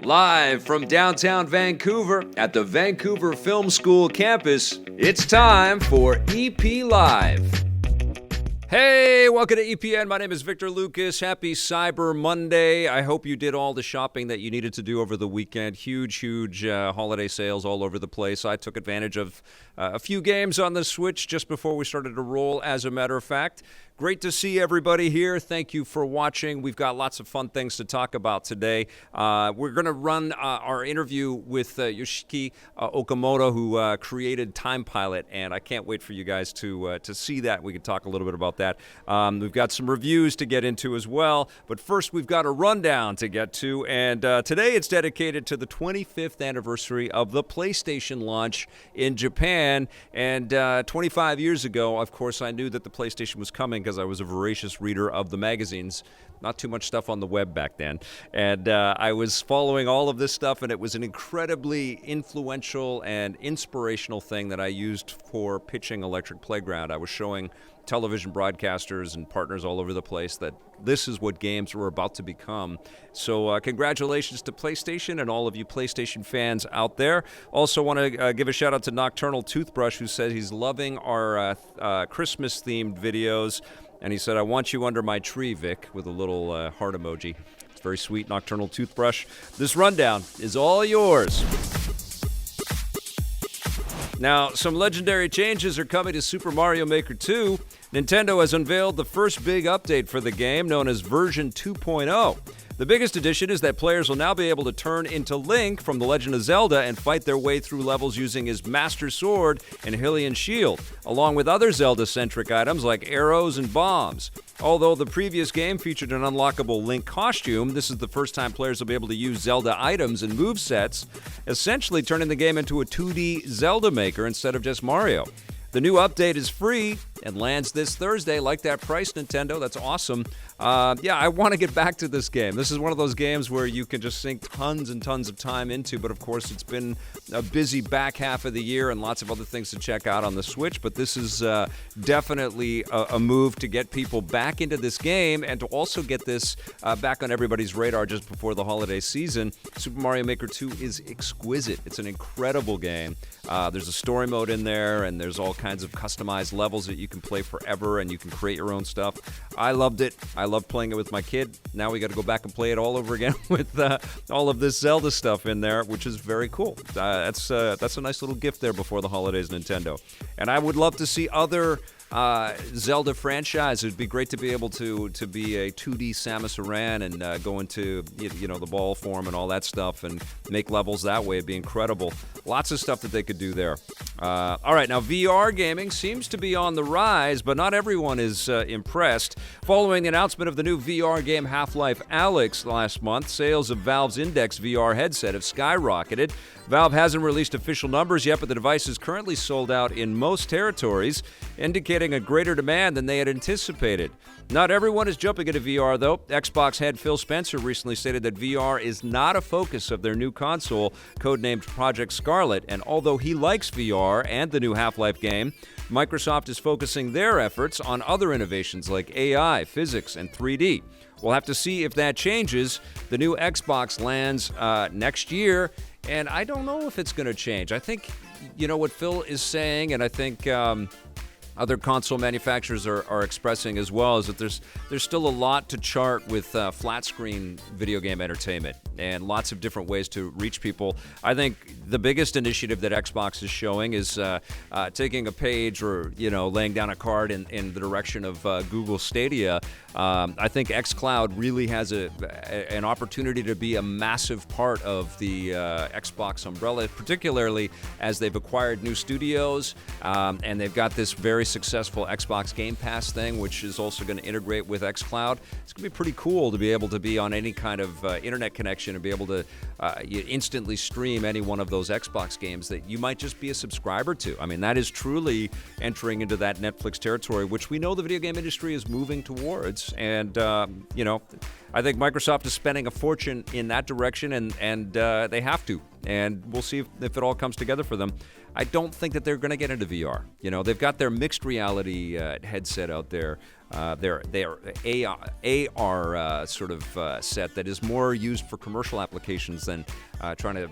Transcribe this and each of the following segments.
Live from downtown Vancouver at the Vancouver Film School campus, it's time for EP Live. Hey, welcome to EPN. My name is Victor Lucas. Happy Cyber Monday. I hope you did all the shopping that you needed to do over the weekend. Huge holiday sales all over the place. I took advantage of a few games on the Switch just before we started to roll, as a matter of fact. Great to see everybody here. Thank you for watching. We've got lots of fun things to talk about today. We're going to run our interview with Yoshiki Okamoto, who created Time Pilot, and I can't wait for you guys to see that. We can talk a little bit about that. We've got some reviews to get into as well, but first we've got a rundown to get to, and today it's dedicated to the 25th anniversary of the PlayStation launch in Japan, and 25 years ago, of course, I knew that the PlayStation was coming because I was a voracious reader of the magazines. Not too much stuff on the web back then. And I was following all of this stuff, and it was an incredibly influential and inspirational thing that I used for pitching Electric Playground. I was showing television broadcasters and partners all over the place that this is what games were about to become. So congratulations to PlayStation and all of you PlayStation fans out there. Also want to give a shout out to Nocturnal Toothbrush, who said he's loving our Christmas-themed videos. And he said, I want you under my tree, Vic, with a little heart emoji. It's very sweet, Nocturnal Toothbrush. This rundown is all yours. Now, some legendary changes are coming to Super Mario Maker 2. Nintendo has unveiled the first big update for the game, known as version 2.0. The biggest addition is that players will now be able to turn into Link from The Legend of Zelda and fight their way through levels using his Master Sword and Hylian Shield, along with other Zelda-centric items like arrows and bombs. Although the previous game featured an unlockable Link costume, this is the first time players will be able to use Zelda items and movesets, essentially turning the game into a 2D Zelda Maker instead of just Mario. The new update is free and lands this Thursday. Like that price, Nintendo. That's awesome. I want to get back to this game. This is one of those games where you can just sink tons and tons of time into, but of course it's been a busy back half of the year and lots of other things to check out on the Switch, but this is definitely a move to get people back into this game and to also get this back on everybody's radar just before the holiday season. Super Mario Maker 2 is exquisite. It's an incredible game. There's a story mode in there, and there's all kinds of customized levels that you can play forever, and you can create your own stuff. I loved it. I loved playing it with my kid. Now we got to go back and play it all over again with all of this Zelda stuff in there, which is very cool. That's a nice little gift there before the holidays, Nintendo. And I would love to see other Zelda franchise. It'd be great to be able to be a 2D Samus Aran and go into the ball form and all that stuff and make levels that way. It'd be incredible. Lots of stuff that they could do there. All right, now VR gaming seems to be on the rise, but not everyone is impressed. Following the announcement of the new VR game Half-Life Alyx last month, sales of Valve's Index VR headset have skyrocketed. Valve hasn't released official numbers yet, but the device is currently sold out in most territories, indicating a greater demand than they had anticipated. Not everyone is jumping into VR, though. Xbox head Phil Spencer recently stated that VR is not a focus of their new console, codenamed Project Scarlet, and although he likes VR and the new Half-Life game, Microsoft is focusing their efforts on other innovations like AI, physics, and 3D. We'll have to see if that changes. The new Xbox lands next year, and I don't know if it's going to change. I think, what Phil is saying, and I think other console manufacturers are expressing as well, is that there's still a lot to chart with flat screen video game entertainment and lots of different ways to reach people. I think the biggest initiative that Xbox is showing is taking a page or laying down a card in the direction of Google Stadia. I think xCloud really has an opportunity to be a massive part of the Xbox umbrella, particularly as they've acquired new studios and they've got this very successful Xbox Game Pass thing, which is also going to integrate with xCloud. It's going to be pretty cool to be able to be on any kind of internet connection and be able to instantly stream any one of those Xbox games that you might just be a subscriber to. I mean, that is truly entering into that Netflix territory, which we know the video game industry is moving towards. And, I think Microsoft is spending a fortune in that direction, and they have to. And we'll see if it all comes together for them. I don't think that they're going to get into VR. They've got their mixed reality headset out there. their AR sort of set that is more used for commercial applications than trying to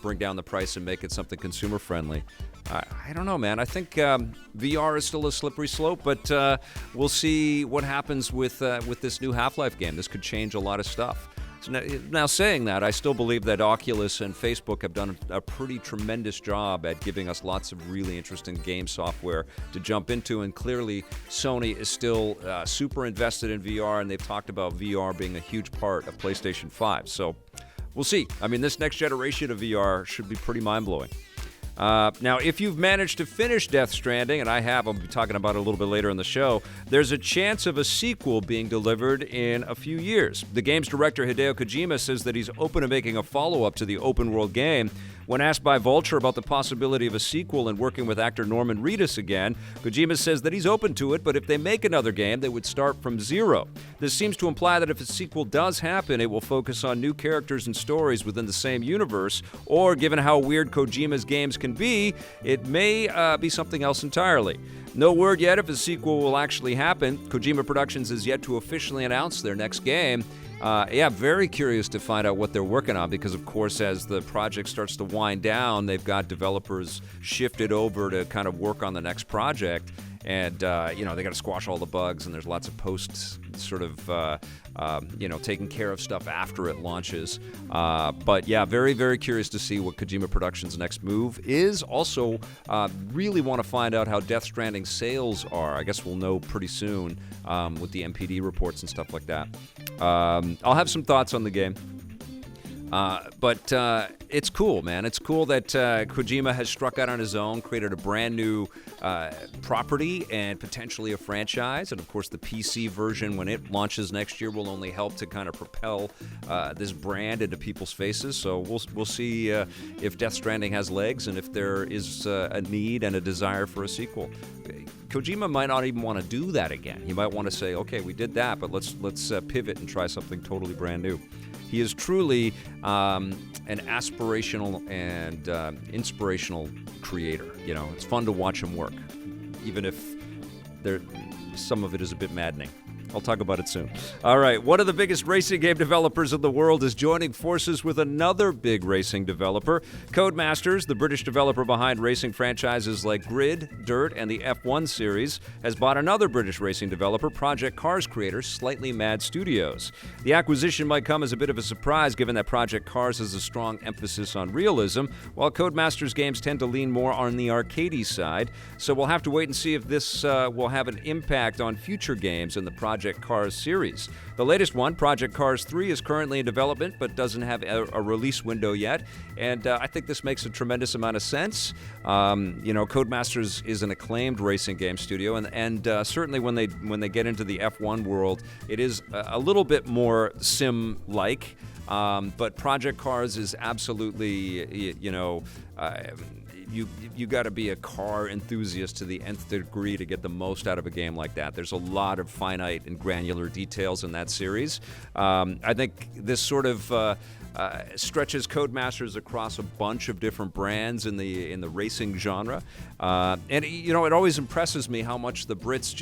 bring down the price and make it something consumer friendly. I don't know, man. I think VR is still a slippery slope, but we'll see what happens with this new Half-Life game. This could change a lot of stuff. So now saying that, I still believe that Oculus and Facebook have done a pretty tremendous job at giving us lots of really interesting game software to jump into, and clearly Sony is still super invested in VR, and they've talked about VR being a huge part of PlayStation 5. So we'll see. I mean, this next generation of VR should be pretty mind-blowing. Now, if you've managed to finish Death Stranding, and I have, I'll be talking about it a little bit later in the show, there's a chance of a sequel being delivered in a few years. The game's director, Hideo Kojima, says that he's open to making a follow-up to the open-world game. When asked by Vulture about the possibility of a sequel and working with actor Norman Reedus again, Kojima says that he's open to it, but if they make another game, they would start from zero. This seems to imply that if a sequel does happen, it will focus on new characters and stories within the same universe, or given how weird Kojima's games can be, it may be something else entirely. No word yet if a sequel will actually happen. Kojima Productions is yet to officially announce their next game. Very curious to find out what they're working on because, of course, as the project starts to wind down, they've got developers shifted over to kind of work on the next project. And, they got to squash all the bugs, and there's lots of posts sort of, taking care of stuff after it launches. But, very, very curious to see what Kojima Productions' next move is. Also, really want to find out how Death Stranding sales are. I guess we'll know pretty soon with the MPD reports and stuff like that. I'll have some thoughts on the game. But it's cool, man. It's cool that Kojima has struck out on his own, created a brand new property and potentially a franchise. And, of course, the PC version, when it launches next year, will only help to kind of propel this brand into people's faces. So we'll see if Death Stranding has legs and if there is a need and a desire for a sequel. Kojima might not even want to do that again. He might want to say, okay, we did that, but let's pivot and try something totally brand new. He is truly an aspirational and inspirational creator. You know, it's fun to watch him work, even if some of it is a bit maddening. I'll talk about it soon. All right, one of the biggest racing game developers in the world is joining forces with another big racing developer. Codemasters, the British developer behind racing franchises like Grid, Dirt, and the F1 series, has bought another British racing developer, Project Cars creator Slightly Mad Studios. The acquisition might come as a bit of a surprise given that Project Cars has a strong emphasis on realism, while Codemasters games tend to lean more on the arcadey side. So we'll have to wait and see if this will have an impact on future games in the Project Cars series. The latest one, Project Cars 3, is currently in development but doesn't have a release window yet, and I think this makes a tremendous amount of sense. Codemasters is an acclaimed racing game studio, and certainly when they get into the F1 world, it is a little bit more sim-like, but Project Cars is absolutely, you got to be a car enthusiast to the nth degree to get the most out of a game like that. There's a lot of finite and granular details in that series. I think this sort of stretches Codemasters across a bunch of different brands in the racing genre, and it always impresses me how much the Brits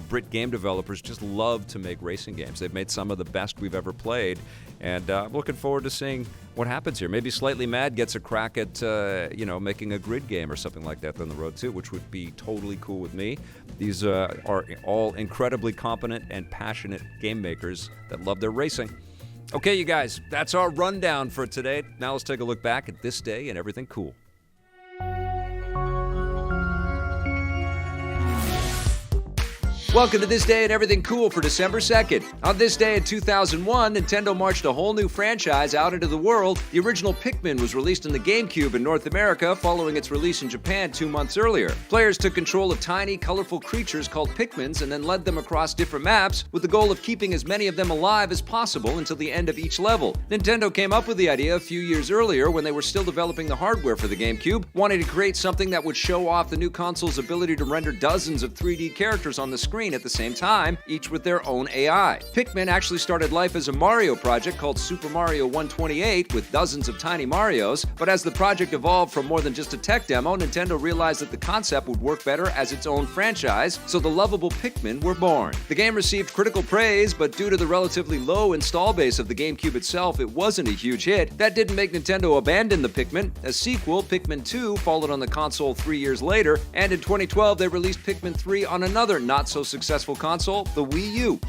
Brit game developers just love to make racing games. They've made some of the best we've ever played, and I'm looking forward to seeing what happens here. Maybe Slightly Mad gets a crack at making a grid game or something like that down the road too, which would be totally cool with me. These are all incredibly competent and passionate game makers that love their racing. Okay, you guys, that's our rundown for today. Now let's take a look back at this day and everything cool. Welcome to This Day and Everything Cool for December 2nd. On this day in 2001, Nintendo marched a whole new franchise out into the world. The original Pikmin was released in the GameCube in North America following its release in Japan 2 months earlier. Players took control of tiny, colorful creatures called Pikmins and then led them across different maps with the goal of keeping as many of them alive as possible until the end of each level. Nintendo came up with the idea a few years earlier when they were still developing the hardware for the GameCube, wanting to create something that would show off the new console's ability to render dozens of 3D characters on the screen screen at the same time, each with their own AI. Pikmin actually started life as a Mario project called Super Mario 128 with dozens of tiny Marios, but as the project evolved from more than just a tech demo, Nintendo realized that the concept would work better as its own franchise, so the lovable Pikmin were born. The game received critical praise, but due to the relatively low install base of the GameCube itself, it wasn't a huge hit. That didn't make Nintendo abandon the Pikmin. A sequel, Pikmin 2, followed on the console 3 years later, and in 2012 they released Pikmin 3 on another not-so-successful console, the Wii U.